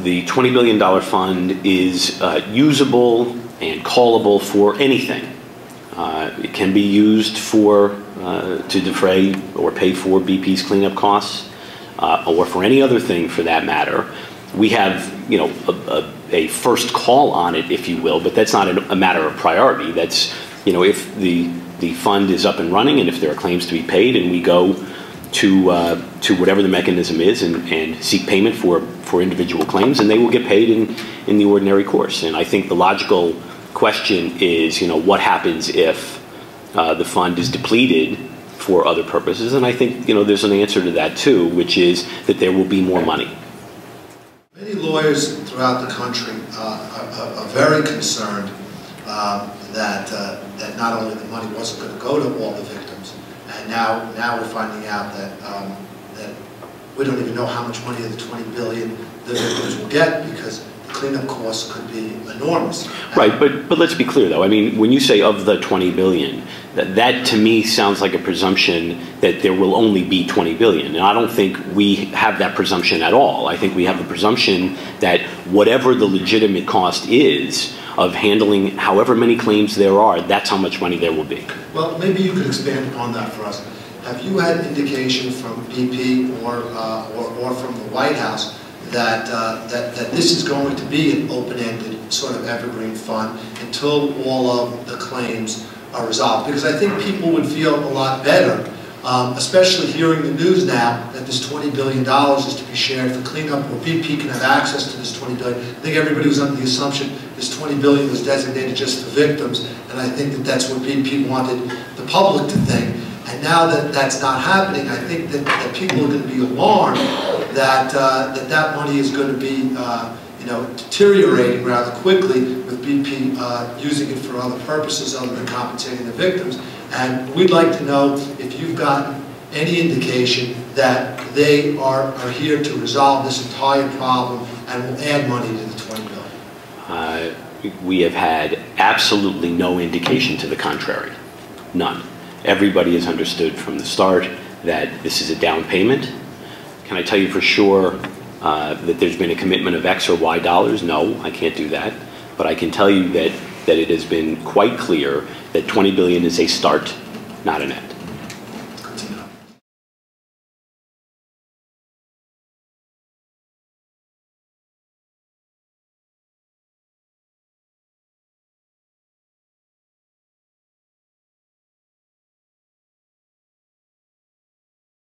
the $20 billion fund is usable and callable for anything. It can be used for to defray or pay for BP's cleanup costs, or for any other thing for that matter. We have, you know, a first call on it, if you will, but that's not a matter of priority. That's, you know, if the fund is up and running and if there are claims to be paid, and we go to whatever the mechanism is and seek payment for individual claims, and they will get paid in the ordinary course. And I think the logical question is, you know, what happens if the fund is depleted for other purposes? And I think, you know, there's an answer to that too, which is that there will be more money. Many lawyers throughout the country are very concerned that not only the money wasn't going to go to all the victims, and now we're finding out that that we don't even know how much money of the $20 billion the victims will get, because the cleanup costs could be enormous. Right, but let's be clear though. I mean, when you say of the $20 billion, that to me sounds like a presumption that there will only be $20 billion. And I don't think we have that presumption at all. I think we have the presumption that whatever the legitimate cost is of handling however many claims there are, that's how much money there will be. Well, maybe you could expand upon that for us. Have you had indication from BP or from the White House that this is going to be an open-ended sort of evergreen fund until all of the claims are resolved? Because I think people would feel a lot better, especially hearing the news now that this $20 billion is to be shared for cleanup, or BP can have access to this $20 billion. I think everybody was under the assumption this $20 billion was designated just for victims, and I think that that's what BP wanted the public to think. And now that that's not happening, I think that people are going to be alarmed that that money is going to be you know, deteriorating rather quickly, with BP using it for other purposes other than compensating the victims. And we'd like to know if you've gotten any indication that they are here to resolve this entire problem and will add money to the $20 billion. We have had absolutely no indication to the contrary. None. Everybody has understood from the start that this is a down payment. Can I tell you for sure that there's been a commitment of X or Y dollars? No, I can't do that. But I can tell you that it has been quite clear that $20 billion is a start, not an end.